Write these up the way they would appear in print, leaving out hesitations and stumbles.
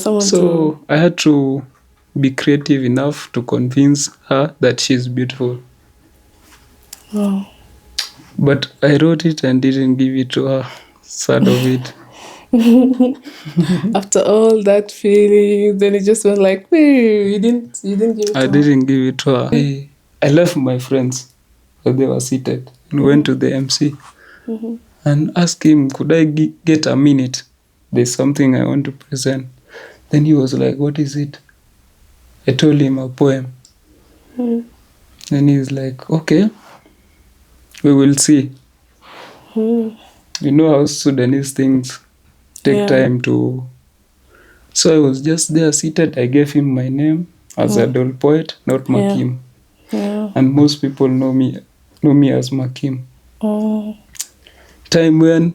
someone to... So I had to be creative enough to convince her that she's beautiful. Wow. But I wrote it and didn't give it to her. Sad of it. After all that feeling, then it just went like, "Hey, you didn't give it to I her." didn't give it to her. I left my friends where they were seated and went to the MC and asked him, could I get a minute? There's something I want to present. Then he was like, what is it? I told him a poem. And he's like, okay, we will see. You know how Sudanese things take time to... So I was just there seated. I gave him my name as Adolpoet, not Makim. Yeah. And most people know me as Makim. Oh. Time when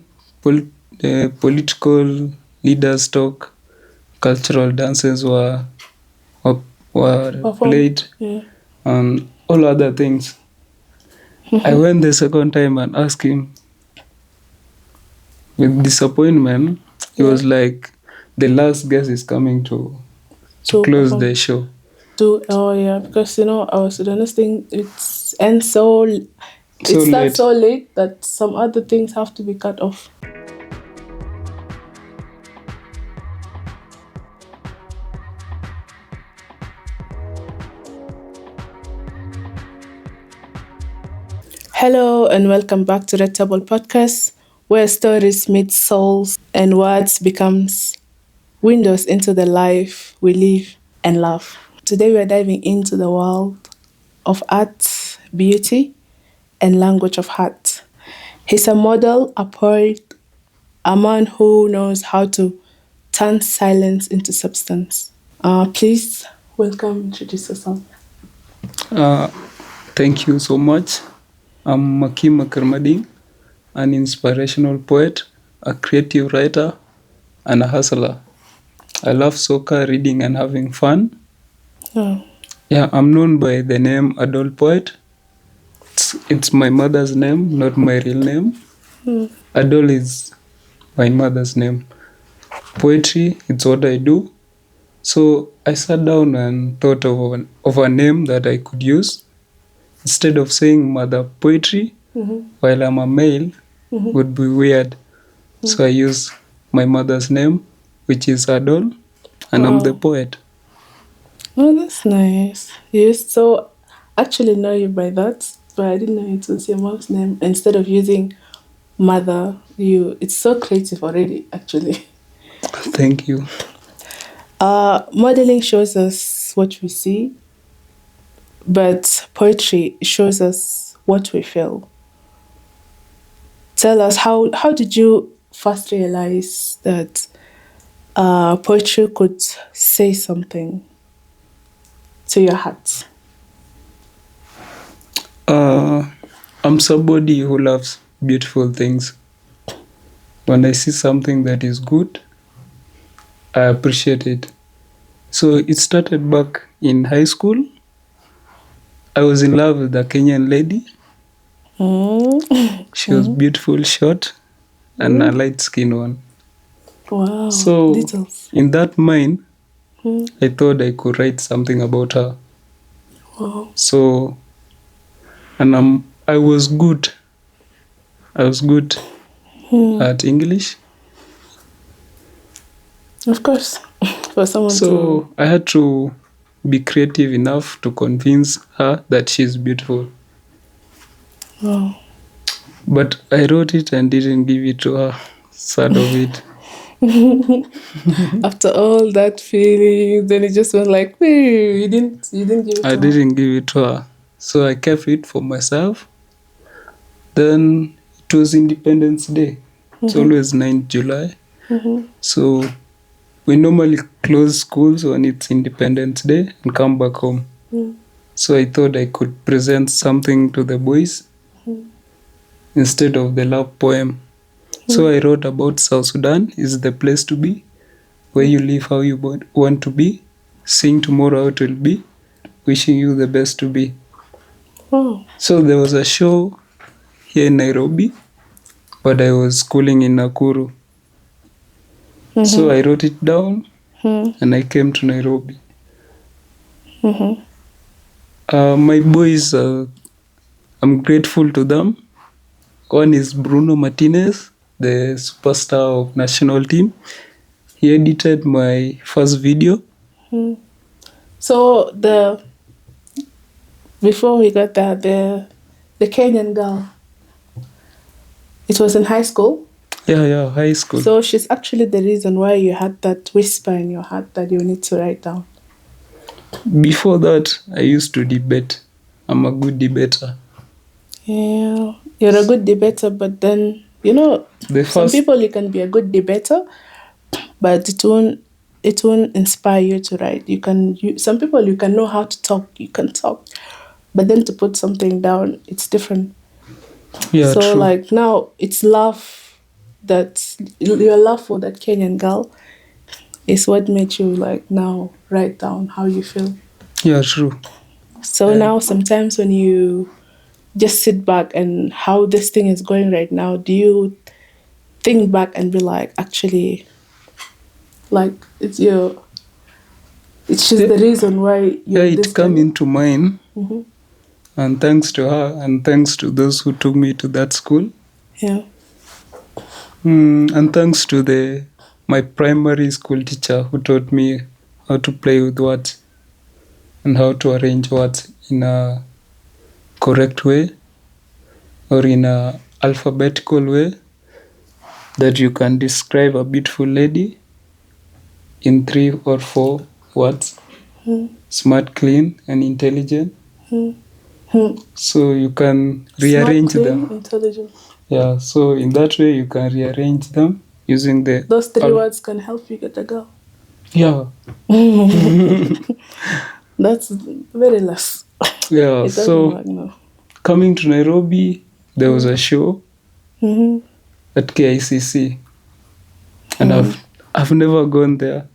political leaders talk, cultural dances were played, and all other things. I went the second time and asked him with disappointment. He was like, the last guest is coming to close the show. Because our Sudanese thing, it starts so late that some other things have to be cut off. Hello and welcome back to Red Table Podcast, where stories meet souls and words becomes windows into the life we live and love. Today we're diving into the world of art, beauty, and language of heart. He's a model, a poet, a man who knows how to turn silence into substance. Please welcome, introduce yourself. Thank you so much. I'm Makim Akarmading, an inspirational poet, a creative writer, and a hustler. I love soccer, reading, and having fun. Yeah, I'm known by the name Adolpoet. It's my mother's name, not my real name. Adol is my mother's name. Poetry, it's what I do. So I sat down and thought of a name that I could use. Instead of saying mother poetry, while I'm a male, would be weird. So I use my mother's name, which is Adol, and I'm the poet. Oh, that's nice. Yes, so actually know you by that, but I didn't know it was your mom's name. Instead of using mother, it's so creative already, actually. Thank you. Modeling shows us what we see, but poetry shows us what we feel. Tell us, how did you first realize that poetry could say something to your heart? I'm somebody who loves beautiful things. When I see something that is good, I appreciate it. So it started back in high school. I was in love with a Kenyan lady. She was beautiful, short, and a light-skinned one. Wow. So details. In that mind, I thought I could write something about her. Wow. So, and I was good. I was good at English. Of course, for someone So I had to be creative enough to convince her that she's beautiful. Wow. But I wrote it and didn't give it to her. Sad of it. After all that feeling, then it just went like, "Hey, you didn't give it to her." I didn't give it to her. So I kept it for myself. Then it was Independence Day. It's always 9th July. So we normally close schools when it's Independence Day and come back home. So I thought I could present something to the boys instead of the love poem. So I wrote about South Sudan is the place to be, where you live how you want to be, seeing tomorrow how it will be, wishing you the best to be. Oh. So there was a show here in Nairobi, but I was schooling in Nakuru. So I wrote it down and I came to Nairobi. Mm-hmm. My boys, I'm grateful to them. One is Bruno Martinez, the superstar of national team. He edited my first video. So before we got that, the Kenyan girl, it was in high school. Yeah, high school. So she's actually the reason why you had that whisper in your heart that you need to write down. Before that, I used to debate. I'm a good debater. Yeah, you're a good debater, but then some people you can be a good debater, but it won't inspire you to write. Some people you can know how to talk, you can talk, but then to put something down, it's different. Yeah, So true. like now it's love, that your love for that Kenyan girl is what made you like now write down how you feel. Yeah, true. So now sometimes when you just sit back and how this thing is going right now, do you think back and be like, actually, like it's just the reason why you're Yeah, this it come girl? into mind. And thanks to her and thanks to those who took me to that school. Yeah. And thanks to my primary school teacher who taught me how to play with words and how to arrange words in a correct way or in a alphabetical way that you can describe a beautiful lady in 3 or 4 words. Smart, clean, and intelligent. So you can rearrange Smart, clean, them. intelligent. Yeah, so in that way you can rearrange them using those 3 words can help you get a girl. Yeah. That's very less. Yeah, It doesn't so work now. coming to Nairobi, there was a show at KICC, and I've never gone there.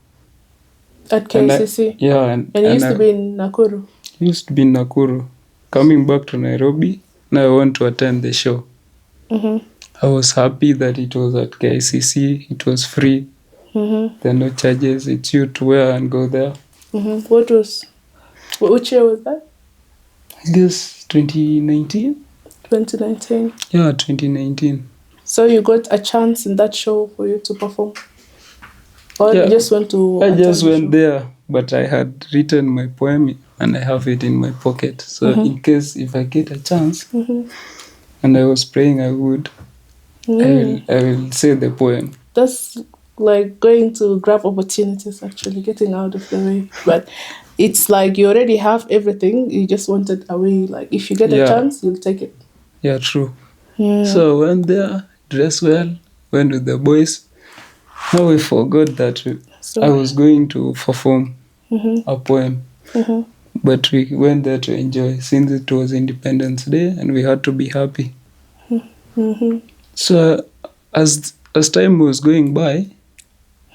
At KICC? And it used to be in Nakuru? Used to be in Nakuru. Coming back to Nairobi, now I want to attend the show. I was happy that it was at KICC, it was free, there are no charges, it's you to wear and go there. Which year was that? I guess 2019? 2019? Yeah, 2019. So you got a chance in that show for you to perform? Or you just went to... I just went there, but I had written my poem and I have it in my pocket. So in case if I get a chance, and I was praying I would, I will say the poem. That's like going to grab opportunities, actually, getting out of the way. But it's like you already have everything, you just want it away. Like if you get a chance, you'll take it. Yeah, true. So I went there, dressed well, went with the boys. Now we forgot that I was going to perform a poem. But we went there to enjoy since it was Independence Day and we had to be happy. So as time was going by,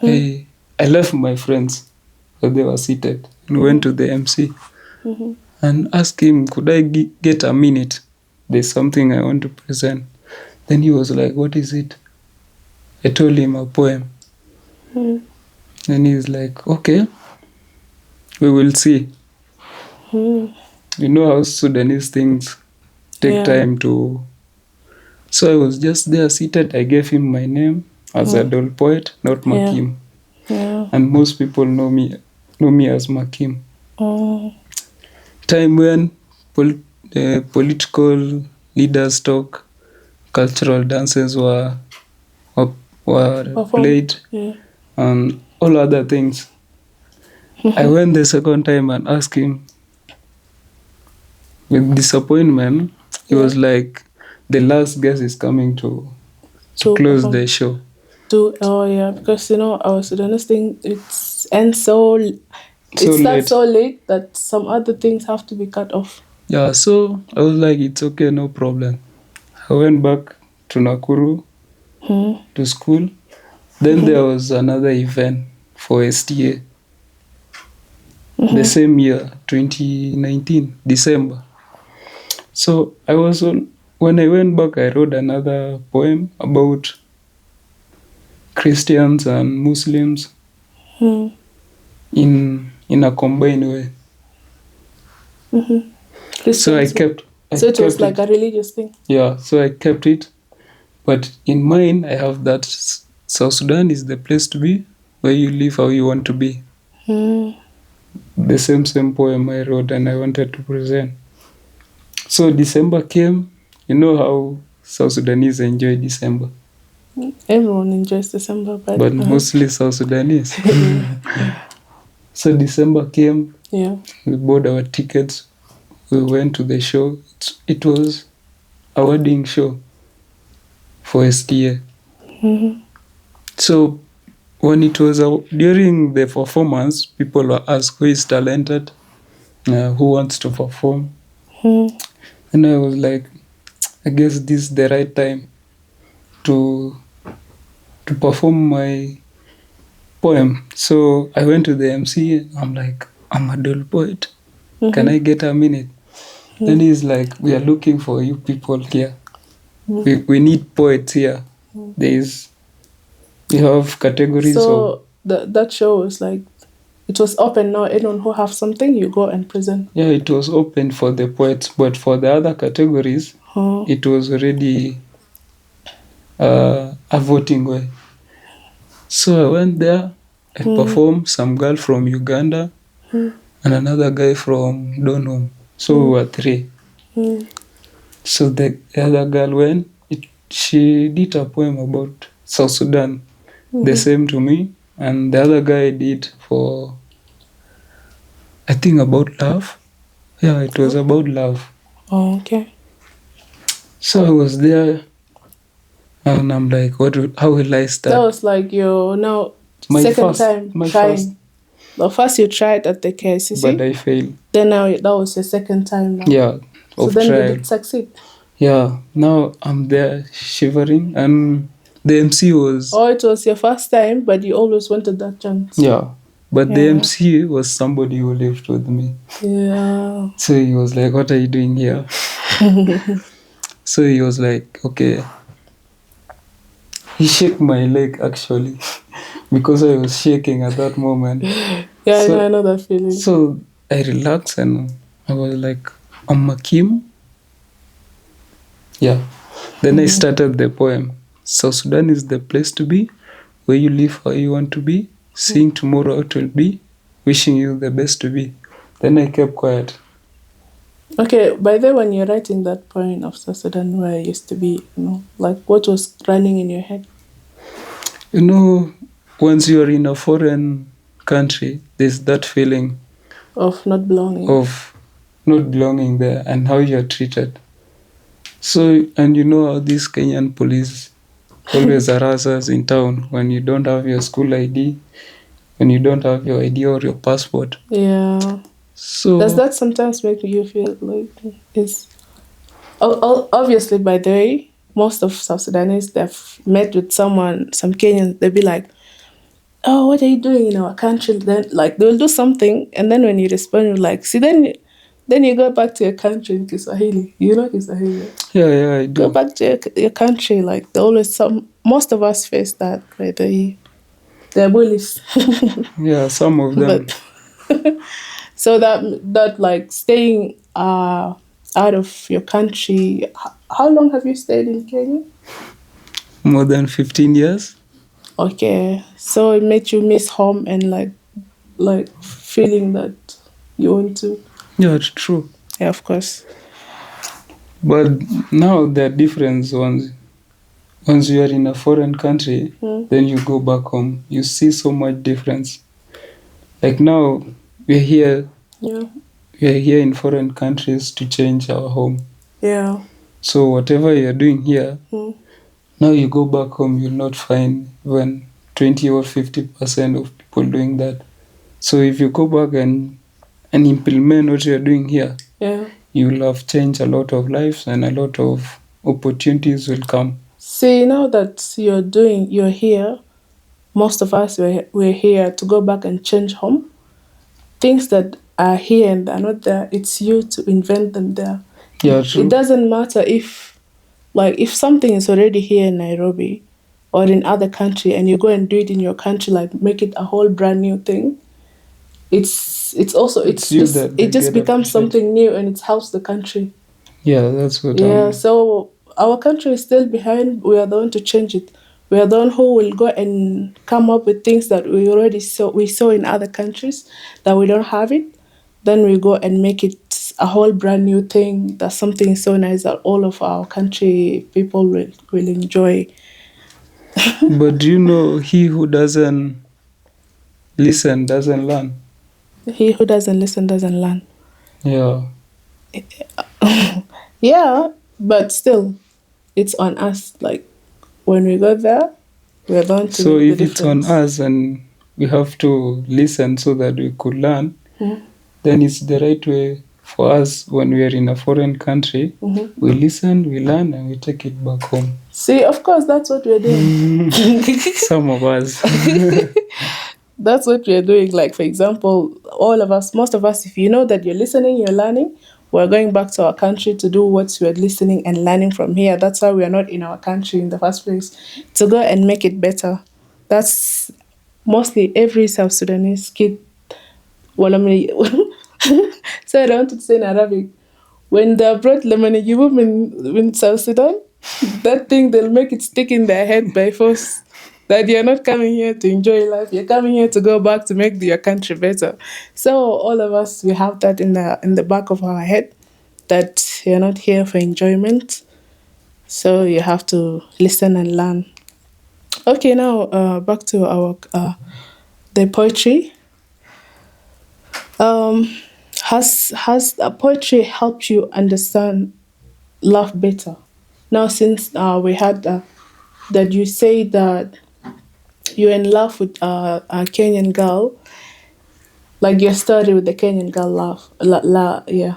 I left my friends where they were seated and went to the MC and asked him, could I get a minute? There's something I want to present. Then he was like, what is it? I told him a poem. And he's like, okay, we will see. You know how Sudanese things take time to... So I was just there seated. I gave him my name as Adolpoet, not Makim. And most people know me as Makim. Time when political leaders talk, cultural dances were played, and all other things. I went the second time and asked him with disappointment. He was like, the last guest is coming to close the show. Because our Sudanese thing, it starts so late that some other things have to be cut off. Yeah, so I was like, it's okay, no problem. I went back to Nakuru to school. Then there was another event for STA. The same year, 2019, December. So when I went back, I wrote another poem about Christians and Muslims. in a combined way. So I Christians. kept I So it was kept like it. a religious thing. Yeah, so I kept it. But in mine, I have that South Sudan is the place to be, where you live how you want to be. Mm. The same poem I wrote and I wanted to present. So December came. You know how South Sudanese enjoy December, Everyone enjoys December, but but mostly South Sudanese. So December came. yeah. We bought our tickets. We went to the show. It was a wedding show for STA. So when it was during the performance, people were asked who is talented, who wants to perform. Mm. And I was like, I guess this is the right time to perform my poem. So I went to the MC. I'm like, I'm Adolpoet. Can I get a minute? Then he's like, we are looking for you people here. We need poets here. We have categories of. So that show was like, it was open now. Anyone who have something, you go and present. Yeah, it was open for the poets, but for the other categories, it was already a voting way. So I went there, I performed some girl from Uganda and another guy from Donholm. So we were three. So the other girl went, she did a poem about South Sudan, the same to me, and the other guy did for, I think, about love. Yeah, it was about love. Oh, okay. So I was there, and I'm like, how will I start? That was like your now My second first- time my trying. first. The first you tried at the KCC, But I failed. then now that was your second time now. Yeah, So of then you trial. did succeed. Yeah, now I'm there shivering, and the MC was. Or it was your first time, but you always wanted that chance. Yeah, but the Yeah. MC was somebody who lived with me. Yeah. So he was like, what are you doing here? So he was like, okay. He shook my leg actually because I was shaking at that moment. Yeah, So- I know that feeling. So I relaxed and I was like, I'm Makim. Yeah. Then I started the poem. South Sudan is the place to be, where you live how you want to be, seeing tomorrow how it will be, wishing you the best to be. Then I kept quiet. Okay, by the way, when you're writing that poem of South Sudan where I used to be, like what was running in your head? You know, once you are in a foreign country, there's that feeling Of not belonging. of not belonging there and how you're treated. So, and you know how these Kenyan police always harass us in town when you don't have your school ID, when you don't have your ID or your passport. Yeah. So, Does that sometimes make you feel like it's obviously, by the way, most of South Sudanese, they've met with someone, some Kenyans, they'll be like, oh, what are you doing in our country? Then like they'll do something, and then when you respond, you're like, see, then you go back to your country in Kiswahili. You know Kiswahili. yeah, I Go do. back to your country. Like they always most of us face that, right? They're bullies. Yeah, some of them. But so that like staying out of your country. How long have you stayed in Kenya? More than 15 years. Okay, so it made you miss home and like feeling that you want to. Yeah, it's true. Yeah, of course. But now there are different ones. Once you are in a foreign country, then you go back home. You see so much difference. Like now, we're here. Yeah. We're here in foreign countries to change our home. Yeah. So whatever you're doing here, Mm. now you go back home, you'll not find even 20 or 50% of people doing that. So if you go back and implement what you're doing here, Yeah. you'll have changed a lot of lives and a lot of opportunities will come. See, now that you're here, most of us, we're here to go back and change home. Things that are here and are not there, it's you to invent them there. Yeah, true. It doesn't matter if something is already here in Nairobi or in other country and you go and do it in your country, like make it a whole brand new thing. it's also It's you that it they just get becomes appreciated. something new, and it helps the country. Yeah, that's what Yeah, so our country is still behind. We are the one to change it. We are the one who will go and come up with things that we saw in other countries that we don't have it. Then we go and make it a whole brand new thing. That's something so nice that all of our country people will enjoy. But do you know he who doesn't listen doesn't learn? He who doesn't listen doesn't learn. Yeah. Yeah, but still, it's on us. Like when we go there, we are going to So make the if it's on difference. us and we have to listen so that we could learn, Mhm. then it's the right way for us when we are in a foreign country. Mhm. We listen, we learn, and we take it back home. See, of course, that's what we're doing. Some of us. That's what we're doing. Like, for example, all of us, most of us, if you know that you're listening, you're learning, we're going back to our country to do what we're listening and learning from here. That's why we are not in our country in the first place, to go and make it better. That's mostly every South Sudanese kid. Well, I mean, so I don't want to say in Arabic. When they brought lemon yibum in South Sudan, that thing they'll make it stick in their head by force. That you're not coming here to enjoy life, you're coming here to go back to make your country better. So all of us we have that in the back of our head that you're not here for enjoyment. So you have to listen and learn. Okay, now back to our the poetry. Um, has poetry helped you understand love better? Now, since we had that you say that you're in love with a Kenyan girl, like your story with the Kenyan girl, yeah,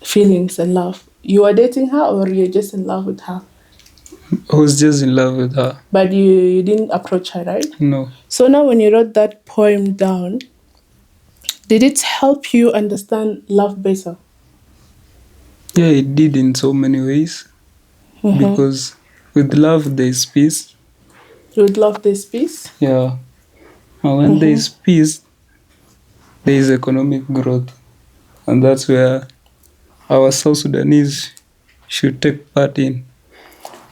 feelings and love. You are dating her, or you're just in love with her, I was just in love with her. but you didn't approach her, right? No. So now, when you wrote that poem down, did it help you understand love better? Yeah, it did in so many ways. Mm-hmm. Because with love, there is peace. You would love this piece. Yeah. And when there is peace, there is economic growth. And that's where our South Sudanese should take part in,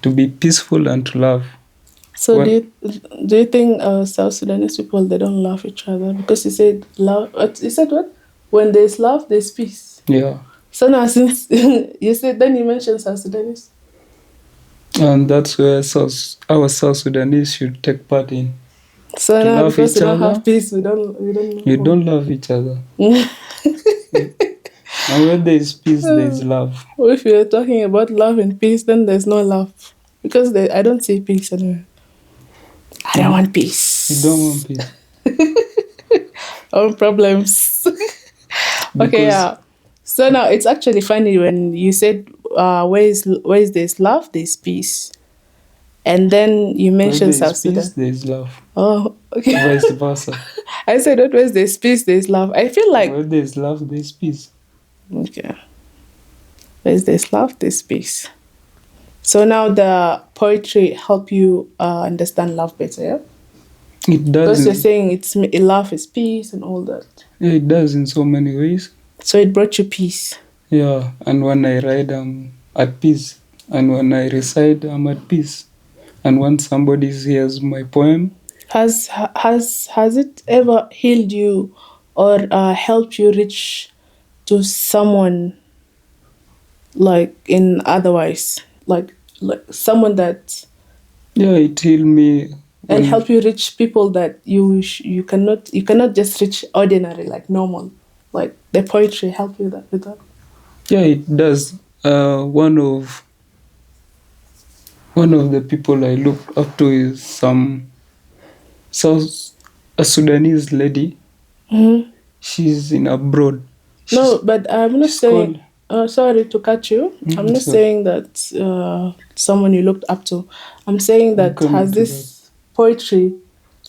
to be peaceful and to love. So What? do you think South Sudanese people they don't love each other because you said love? You said what? When there's love, there's peace. Yeah. So now since you said, then you mentioned South Sudanese. And that's where our South Sudanese should take part in. So To now love because we each don't other. have peace, we don't You know. don't love each other. And when there is peace, there is love. Well, if you're talking about love and peace, then there's no love because I don't see peace anywhere. I don't want peace. You don't want peace. Own problems. Okay, yeah. So now it's actually funny when you said, where is there's love, there's peace. And then you Where mentioned there is South peace, Sudan. there is love. Oh, okay. Vice versa. I said, what where's there's peace, there's love. I feel like, Where there is love, there is peace. okay, where's there's love, there's peace. So now the poetry help you understand love better, yeah? It Because you're does. saying love is peace and all that. Yeah, it does in so many ways. So it brought you peace. Yeah, and when I write, I'm at peace. And when I recite, I'm at peace. And when somebody hears my poem, Has it ever healed you or helped you reach to someone like in otherwise like someone that yeah, it healed me. and When, help you reach people that you cannot just reach ordinary like normal, like the poetry help you that with that. yeah, it does. One of the people I look up to is South a Sudanese lady. Mm-hmm. She's in abroad. No, but I'm not She's saying. called. Sorry to cut you. I'm not So saying that someone you looked up to. I'm saying I'm that coming has to that. this poetry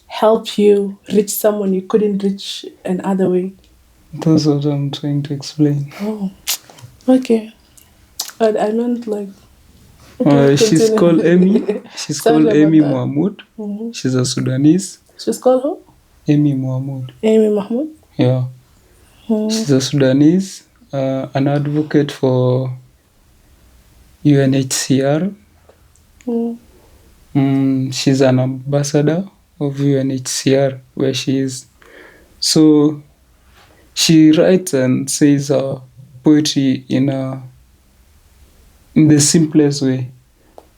help you reach someone you couldn't reach another way? That's what I'm trying to explain. Oh, okay. But I meant like. Okay, She's continue. called Amy. She's Sorry called about Amy that. Mohamud. Mm-hmm. She's a Sudanese. She's called who? Amy Mohamud. Amy Mahmoud. Yeah. Mm. She's a Sudanese, an advocate for UNHCR. Mm. She's an ambassador of UNHCR where she is. So she writes and says poetry in the simplest way,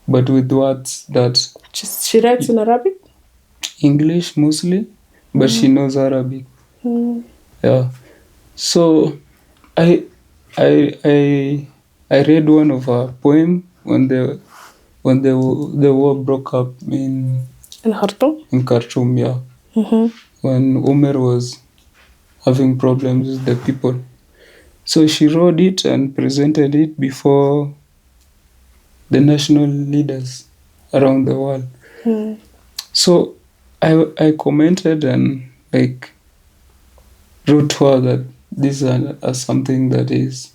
but with words that She writes in Arabic? English mostly, but she Mm. knows Arabic. Mm. Yeah. So I I I I read one of her poem when the war broke up In Khartoum? in Khartoum, yeah. Mm-hmm. When Umar was having problems with the people. So she wrote it and presented it before the national leaders around the world. Mm. So I commented and like wrote to her that this is something that is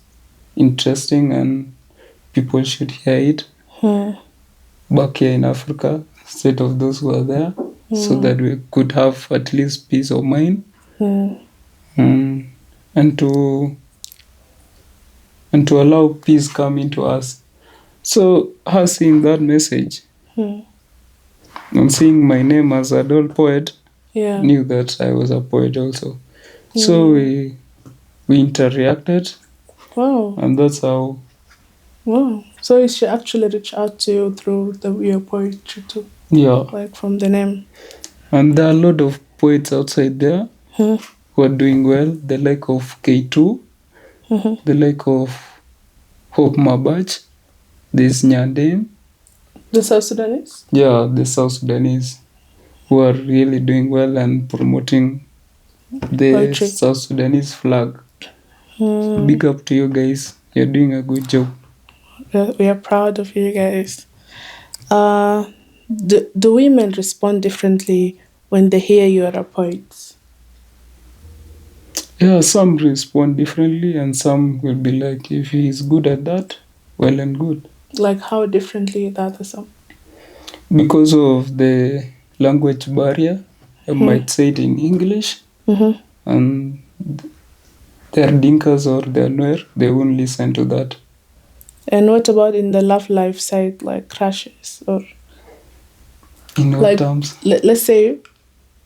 interesting and people should hear it Mm. back here in Africa instead of those who are there, so Mm. that we could have at least peace of mind, Mm. mm, and to allow peace come into us. So her seeing that message Mm. and seeing my name as Adolpoet Yeah. knew that I was a poet also. So Mm. we interacted, Wow. and that's how. Wow. So she actually reached out to you through your poetry too, Yeah. like from the name. And there are a lot of poets outside there Hmm. who are doing well. The like of K2, Hmm. the like of Hope Mabach, there's Nyandem. The South Sudanese? Yeah, the South Sudanese who are really doing well and promoting the Poetry. South Sudanese flag. So Hmm. big up to you guys. You're doing a good job. We are proud of you guys. Uh, do women respond differently when they hear you are a poet? Yeah, some respond differently and some will be like, if he is good at that, well and good. Like how differently that is? Because of the language barrier, I Hmm. might say it in English, Mm-hmm. and their dinkas or their Nuer, they won't listen to that. And what about in the love life side, like crushes or In what like terms? let's say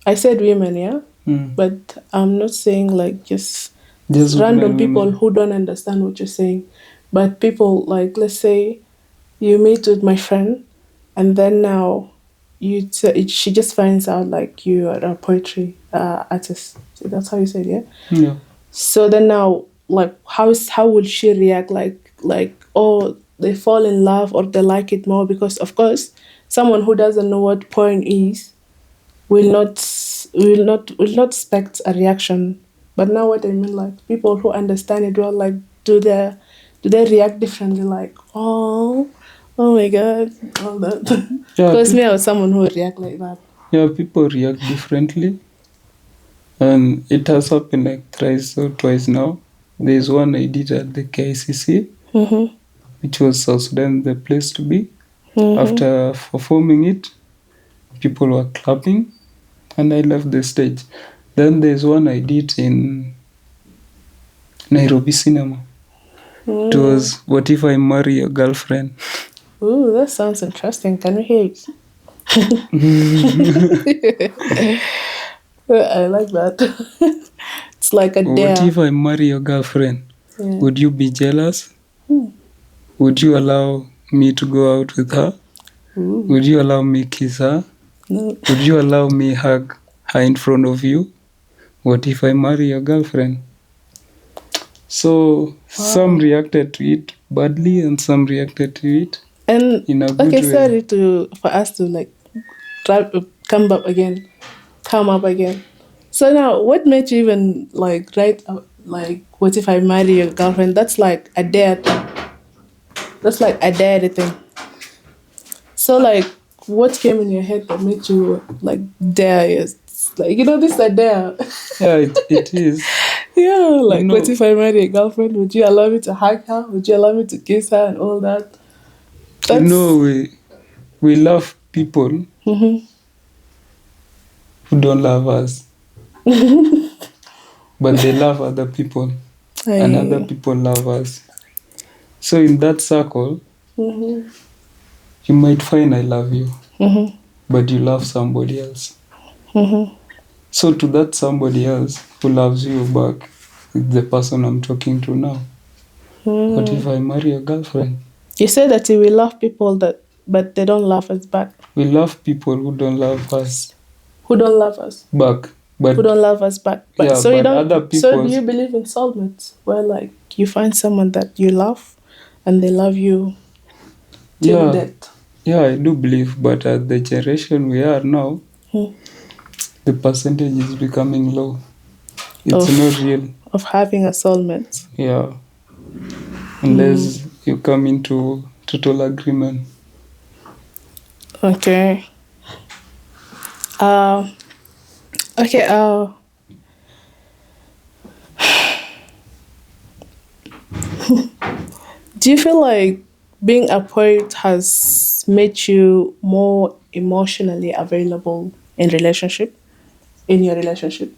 I said women, yeah, Mm. but I'm not saying like just Just random people women. who don't understand what you're saying, but people like let's say you meet with my friend, and then now she just finds out like you are a poetry artist. So that's how you said, yeah. Yeah. So then now, like, how would she react? Like, oh, they fall in love or they like it more because, of course, someone who doesn't know what porn is will not expect a reaction. But now, what I mean, like, people who understand it well, like, do they react differently? Like, oh my god, all that. Yeah, Because me, I was someone who would react like that. people react differently. And it has happened like thrice or twice now. There's one I did at the KICC, Mm-hmm. which was South Sudan, the place to be. Mm-hmm. After performing it, people were clapping, and I left the stage. Then there's one I did in Nairobi Cinema. It was What If I Marry Your Girlfriend? Ooh, that sounds interesting. Can we hear it? I like that. It's like a What dare. if I marry your girlfriend? Yeah. Would you be jealous? Hmm. Would you allow me to go out with her? Ooh. Would you allow me kiss her? No. Would you allow me hug her in front of you? What if I marry your girlfriend? So some reacted to it badly and some reacted to it And in a good okay, way. sorry for us to like come up again. So now, what made you even like write like what if I marry your girlfriend? That's like a dare. That's like a dare thing. So like, what came in your head that made you like dare? Yes, like this is a dare. Yeah, it is. Yeah, You like what know, if I marry a girlfriend? Would you allow me to hug her? Would you allow me to kiss her and all that? you That's know we love people who don't love us. but they love other people, and other I. people love us. So in that circle, Mm-hmm. you might find I love you, Mm-hmm. but you love somebody else. Mm-hmm. So to that somebody else who loves you back, is the person I'm talking to now. What if Mm. I marry a girlfriend? You say that you will love people that, but they don't love us back. We love people who don't love us Who don't love us? back, Who but don't love us back? But yeah, so you but other don't. So do people's you believe in soulmates, where like you find someone that you love, and they love you till yeah, death? yeah, I do believe, but at the generation we are now, Hmm. the percentage is becoming low. It's not Of real. having a soulmate. Yeah, Hmm. unless you come into total agreement. Okay. Uh. Okay. Do you feel like being a poet has made you more emotionally available in relationship, in your relationship,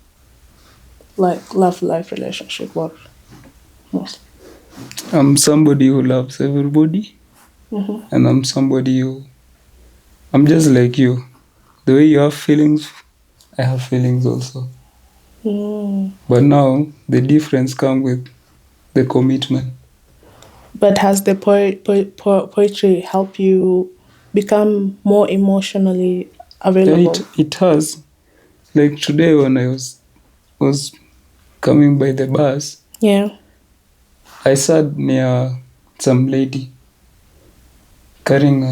like love life relationship, or mostly? I'm somebody who loves everybody, Mm-hmm. and I'm just like you. The way you have feelings, I have feelings also. Mm. But now the difference comes with the commitment. But has the poetry help you become more emotionally Yeah, available? it has. Like today when I was coming by the bus, Yeah. I sat near some lady carrying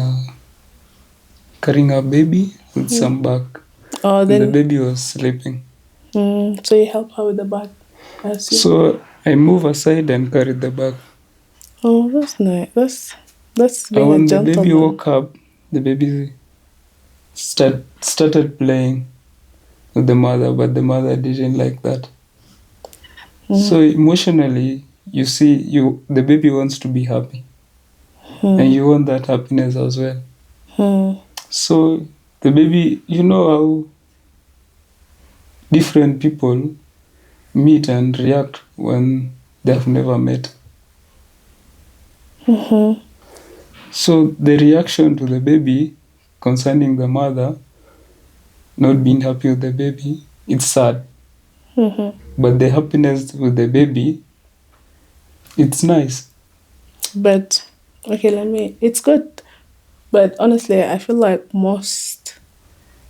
a baby with some Mm. bag, Oh, and the then, baby was sleeping. so you help her with the bag, I assume. So I move aside and carried the bag. Oh, that's nice. That's And being a when the baby gentleman. woke up, the baby started playing with the mother, but the mother didn't like that. Mm. So emotionally, you see, the baby wants to be happy, and Mm. you want that happiness as well. Mm. So the baby, you know how different people meet and react when they have never met. Mm-hmm. So the reaction to the baby concerning the mother not being happy with the baby, it's sad. Mm-hmm. But the happiness with the baby, it's nice. But okay, It's good, but honestly, I feel like most,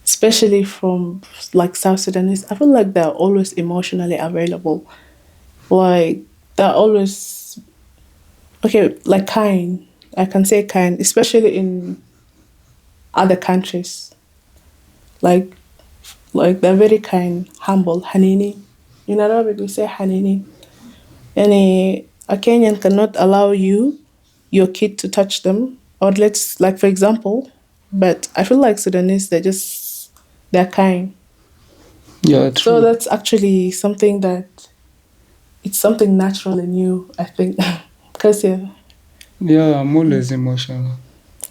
especially from like South Sudanese, I feel like they're always emotionally available. Like they're always okay, like kind. I can say kind, especially in other countries. Like they're very kind, humble, hanini. In Arabic, we say hanini. Any a Kenyan cannot allow your kid to touch them, or let's like for example. But I feel like Sudanese, they're kind. Yeah, So true. that's actually something that it's something natural in you, I think, because Yeah, I'm always emotional.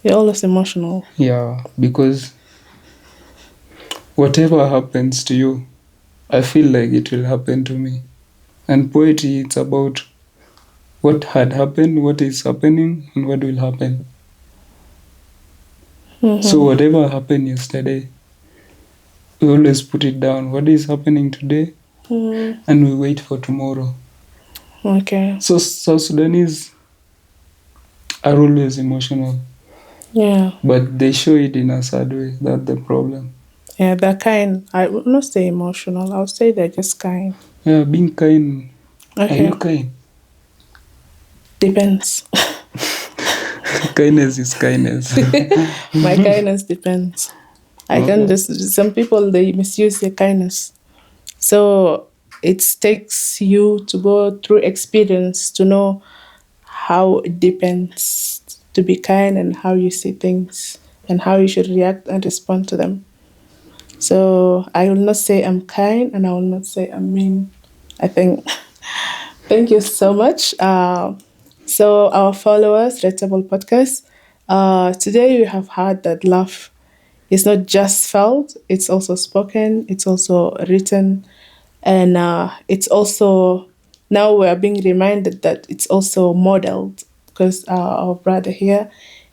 you're always emotional. Yeah, because whatever happens to you, I feel like it will happen to me. And poetry, it's about what had happened, what is happening, and what will happen. So Mm-hmm. whatever happened yesterday, we always put it down. What is happening today? Mm, And we wait for tomorrow. okay. So South Sudanese are always emotional, Yeah. but they show it in a sad way. That's the problem. Yeah, they're kind. I would not say emotional. I would say they're just kind. Yeah, being kind. Are Okay. you kind? Depends. Kindness is kindness. My kindness depends. I can Okay. just some people they misuse their kindness. So it takes you to go through experience to know how it depends to be kind and how you see things and how you should react and respond to them. So I will not say I'm kind and I will not say I'm mean. I think. Thank you so much. So our followers, Readable Podcast. Today we have heard that love is not just felt; it's also spoken, it's also written, And it's also, now we are being reminded that it's also modeled, because our brother here,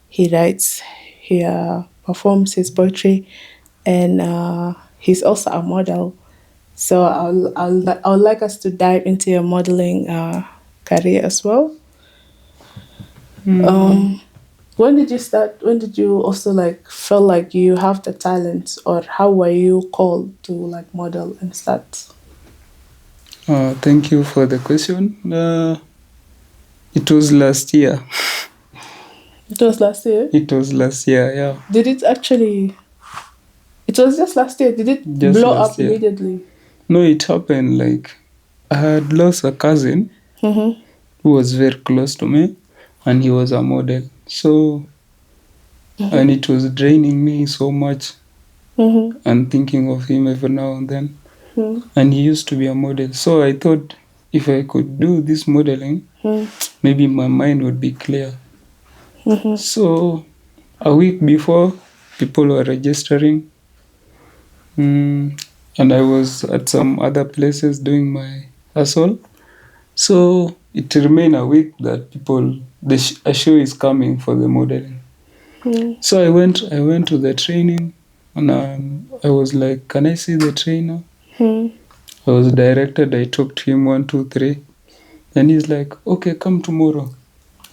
he writes, he performs his poetry, and he's also a model. So I would like us to dive into your modeling career as well. Mm, When did you start? When did you also like feel like you have the talent, or how were you called to like model and start? thank you for the question. It was last year. It was last year. It was last year, yeah. Did it actually? It was just last year. Did it Just blow up last year. immediately? No, it happened like I had lost a cousin Mm-hmm. who was very close to me, and he was a model. So, and Mm-hmm. it was draining me so much, Mm-hmm. and thinking of him every now and then. Mm-hmm. And he used to be a model. So I thought if I could do this modeling, maybe my mind would be clear. Mm-hmm. So a week before, people were registering, and I was at some other places doing my hustle. So it remained a week that people, a show is coming for the modeling. So I went to the training, and I was like, "Can I see the trainer?" Mm-hmm. I was directed. I talked to him 1, 2, 3, and he's like, "Okay, come tomorrow."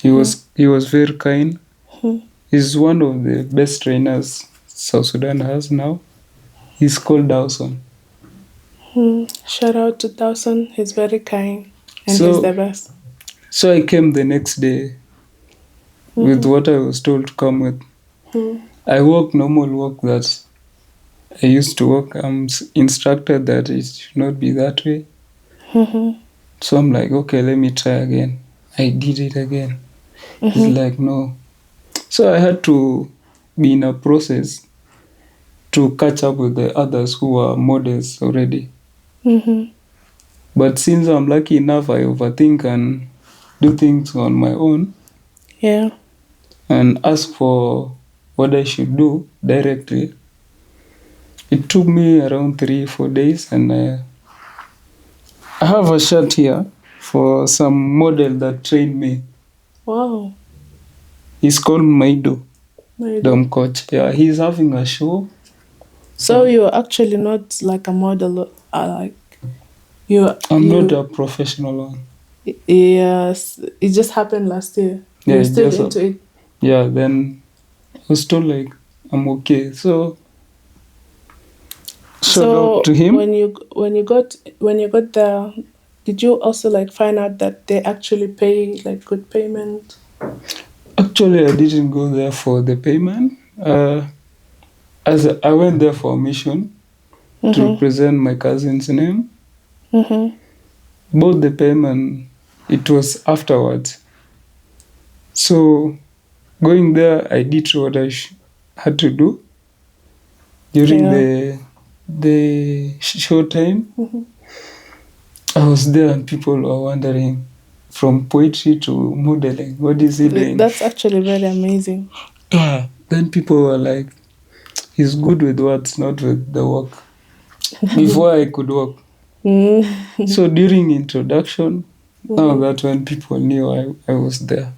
He was very kind. He's one of the best trainers South Sudan has now. He's called Dawson. Shout out to Dawson. He's very kind and he's the So best. so I came the next day with what I was told to come with. I walk normal walk that I used to walk. I'm instructed that it should not be that way. So I'm like, okay, let me try again. I did it again. He's like, no. So I had to be in a process to catch up with the others who were models already. But since I'm lucky enough, I overthink and do things on my own Yeah. and ask for what I should do directly. It took me around 3, 4 days, and I have a shirt here for some model that trained me. Wow. He's called Maido, Very good. Dom Coach. Yeah, he's having a show. So you're actually not like a model, like you. I'm not You. a professional one. Yes, it just happened last year. Yeah, You're it still just into it. yeah. Then I was told like I'm okay. So shout out So to him. when you got there, did you also like find out that they actually pay like good payment? Actually, I didn't go there for the payment. As I went there for a mission to represent my cousin's name. Both the payment, it was afterwards. So going there, I did what I had to do during Yeah. the show time. I was there, and people were wondering, from poetry to modeling, what is he doing? That's actually very amazing. Yeah. Then people were like, he's good with words, not with the work. Before I could walk. So during introduction, now that when people knew I was there,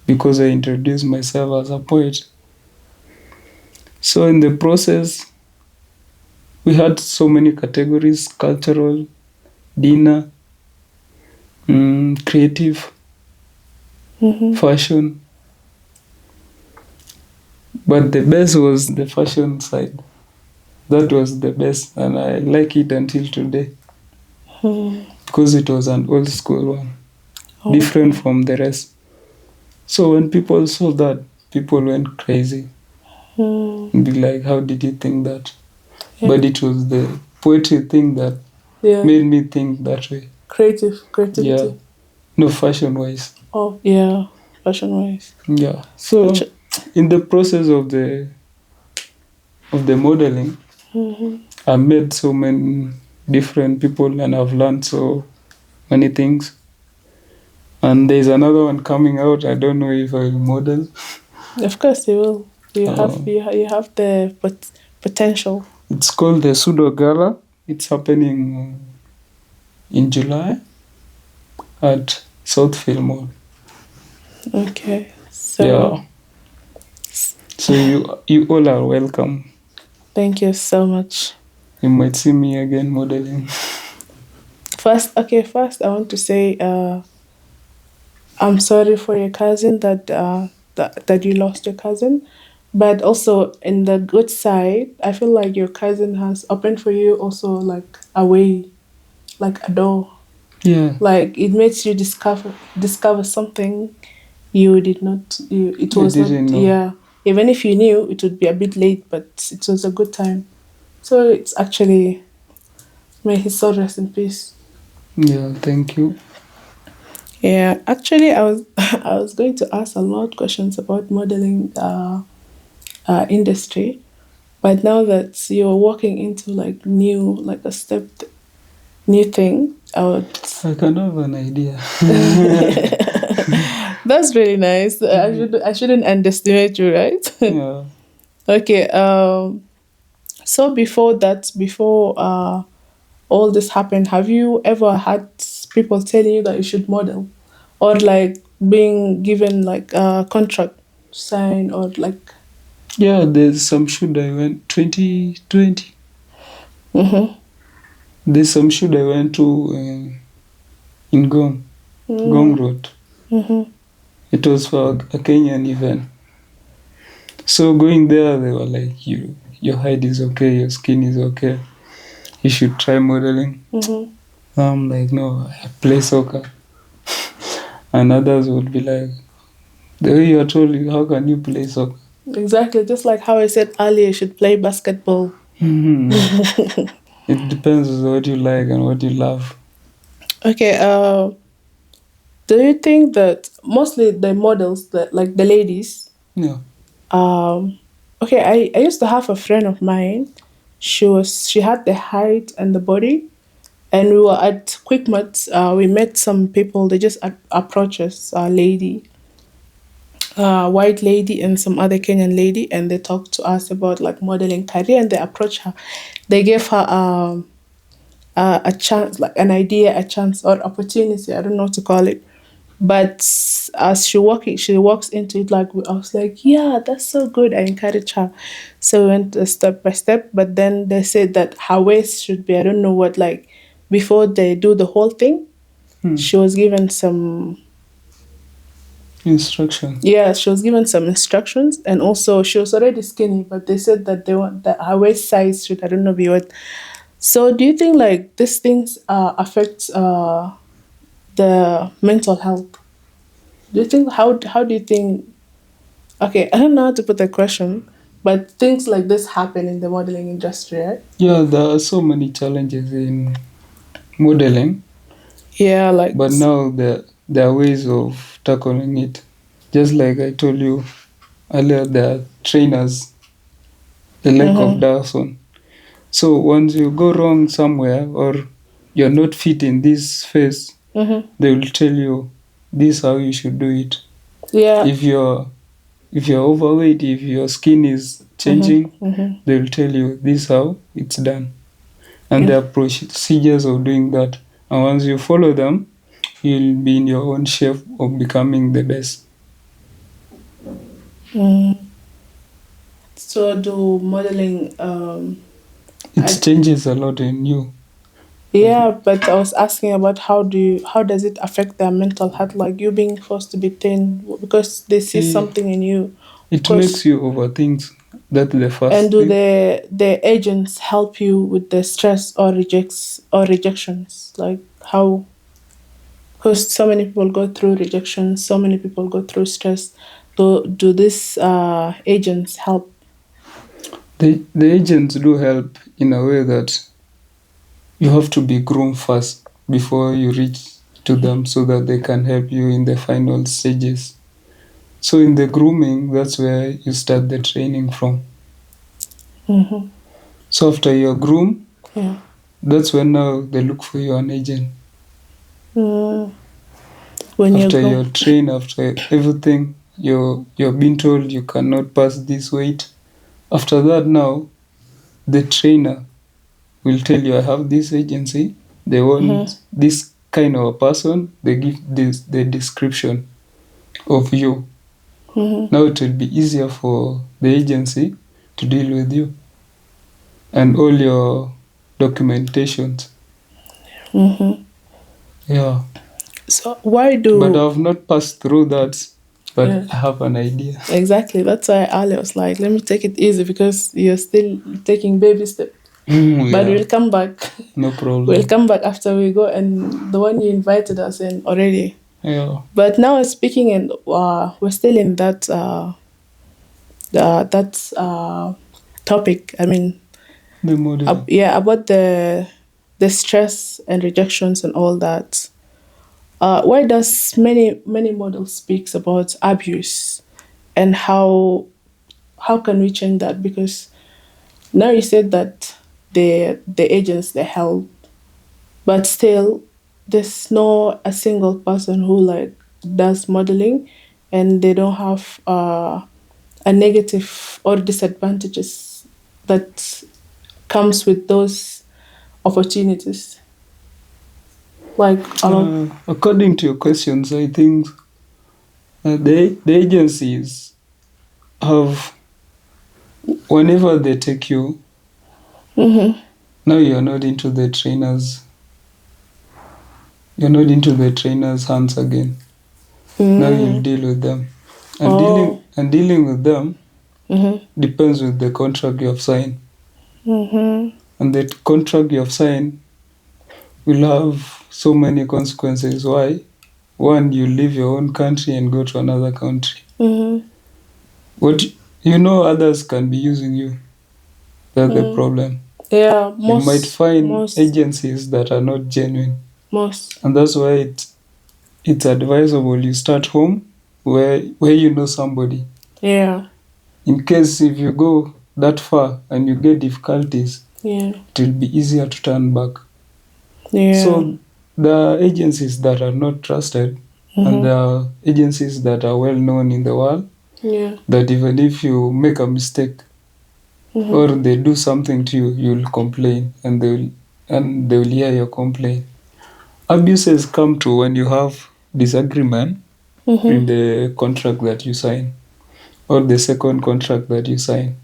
because I introduced myself as a poet. So in the process, we had so many categories: cultural, dinner, creative, fashion. But the best was the fashion side. That was the best, and I like it until today because it was an old school one, different from the rest. So when people saw that, people went crazy. Be like, how did you think that? Yeah. But it was the poetry thing that Yeah. made me think that way. Creativity. Yeah. No, fashion wise. Oh yeah, fashion wise. Yeah. So in the process of the modeling, I met so many different people, and I've learned so many things. And there's another one coming out. I don't know if I will model. Of course you will. You have the potential. It's called the Pseudo Gala. It's happening in July at Southfield Mall. Okay. Yeah. So you all are welcome. Thank you so much. You might see me again modeling. First I want to say I'm sorry for your cousin that you lost your cousin. But also in the good side, I feel like your cousin has opened for you also like a way, like a door. Yeah. Like it makes you discover something you did not it You was not, didn't know. yeah. Even if you knew, it would be a bit late, but it was a good time. So it's actually, may his soul rest in peace. Yeah, thank you. Yeah, actually, I was I was going to ask a lot of questions about modeling industry, but now that you're walking into like new, like a step, new thing, I would. I can have an idea. That's really nice. I shouldn't underestimate you, right? Yeah. Okay. So before that, before all this happened, have you ever had people telling you that you should model, or like being given like a contract to sign, or like? Yeah, there's some shoot I went 2020. Mm-hmm. There's some shoot I went to in Gong Road. Mm-hmm. It was for a Kenyan event. So going there, they were like, your height is okay, your skin is okay. You should try modeling. Mm-hmm. I'm like, no, I play soccer. And others would be like, the way you're told, how can you play soccer? Exactly, just like how I said earlier, you should play basketball. It depends on what you like and what you love. Okay, do you think that mostly the models, that like the ladies, Yeah. um, okay, I used to have a friend of mine. She had the height and the body, and we were at Quick Mart. We met some people. They just approached us, a lady, white lady, and some other Kenyan lady, and they talked to us about like modeling career, and they approached her. They gave her a chance, like an idea, a chance or opportunity. I don't know what to call it. But as she walks into it, like I was like, yeah, that's so good. I encourage her. So we went step by step. But then they said that her waist should be, I don't know what, like before they do the whole thing, she was given some. Instruction. Yeah, she was given some instructions, and also she was already skinny, but they said that they want that her waist size should, I don't know, be what. So do you think like these things affect the mental health? Do you think how do you think? Okay, I don't know how to put the question, but things like this happen in the modeling industry, right? Yeah, there are so many challenges in modeling, Yeah, like but now there are ways of tackling it. Just like I told you earlier, there are trainers, the lack of Dawson. So once you go wrong somewhere or you're not fit in this phase, they will tell you this is how you should do it. yeah, If you're overweight, if your skin is changing, they will tell you this is how it's done. And there are procedures of doing that. And once you follow them, you'll be in your own shape of becoming the best. so do modeling. It changes a lot in you. Yeah, but I was asking about how does it affect their mental health? Like you being forced to be thin because they see Eh, something in you, of It makes course. you overthink. That's the And first do thing. the agents help you with the stress or rejections? Like how? Because so many people go through rejection, so many people go through stress. Do these agents help? The agents do help in a way that you have to be groomed first before you reach to them so that they can help you in the final stages. So in the grooming, that's where you start the training from. So after you're groomed, Yeah. that's when now they look for you an agent. Mm. When you're After you're grown. trained, after everything, you're being told you cannot pass this weight. After that now, the trainer will tell you, I have this agency, They want this kind of a person. They give this the description of you. Now it will be easier for the agency to deal with you and all your documentations. Yeah. So why But do I've not passed through that, but Yeah. I have an idea. Exactly? That's why Ali was like, "Let me take it easy because you're still taking baby steps." But Yeah, we'll come back. no We'll problem. come back after we go and the one you invited us in already. Yeah. But now speaking, and we're still in that that topic. I mean, The modeling. yeah, about the stress and rejections and all that. Why does many models speaks about abuse, and how can we change that? Because now you said that the agents they help, but still there's no a single person who like does modeling, and they don't have a negative or disadvantages that comes with those opportunities. Like According to your questions, I think the agencies have, whenever they take you, now you're not into the trainers. You're not into the trainers' hands again. Now you'll deal with them, and dealing with them depends with the contract you have signed. And the contract you have signed will have so many consequences. Why? One, you leave your own country and go to another country. What others can be using you. That's the problem. yeah, You might find most agencies that are not genuine, most and that's why it's advisable you start home where you know somebody. yeah In case if you go that far and you get difficulties, yeah it will be easier to turn back. yeah So there are agencies that are not trusted, and there are agencies that are well known in the world, yeah that even if you make a mistake or they do something to you, you'll complain, and they will hear your complaint. Abuses come to when you have disagreement in the contract that you sign or the second contract that you sign.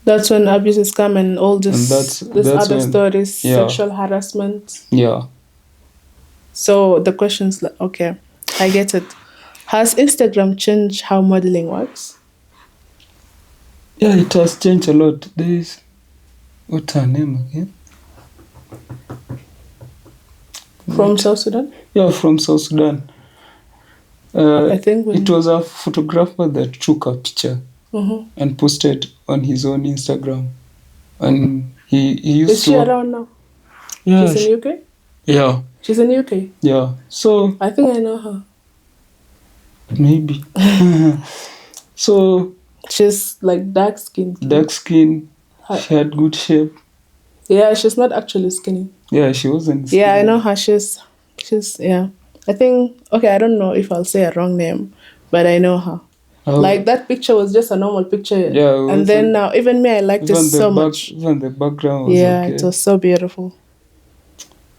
That's when abuses come and all And this that's other when, stories, yeah, sexual harassment. yeah. So the question's like, okay, I get it. Has Instagram changed how modeling works? Yeah, it has changed a lot. There is, what's her name again? From South Sudan? Yeah, from South Sudan. I think It was a photographer that took a picture and posted on his own Instagram. And he used Is she to work. around now? Yeah, She's in UK? yeah, She's in UK? yeah. So I think I know her. maybe. So She's like dark skinned. dark skin, she had good shape. Yeah, she's not actually skinny. Yeah, she wasn't skinny. Yeah, I know her. She's yeah. I think okay, I don't know if I'll say a wrong name, but I know her. Like that picture was just a normal picture. Yeah, and then now even me I liked it so much. Even the background was Yeah, okay. it was so beautiful.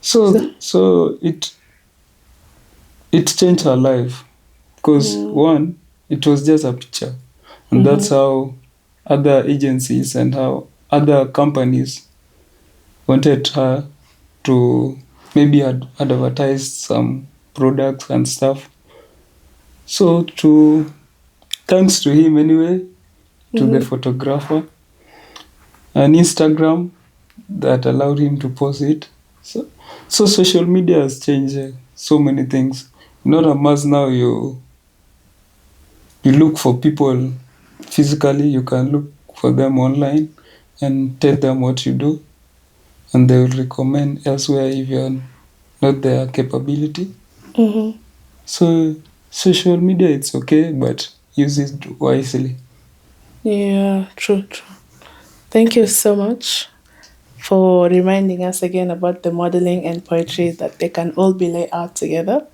So it changed her life because one, it was just a picture, and that's how other agencies and how other companies wanted her to maybe advertise some products and stuff. So thanks to him anyway, to the photographer, and Instagram that allowed him to post it. So social media has changed so many things. Not a must now you look for people physically, you can look for them online and tell them what you do, and they will recommend elsewhere if you're not their capability. So social media, it's okay, but use it wisely. Yeah, true. Thank you so much for reminding us again about the modeling and poetry that they can all be laid out together.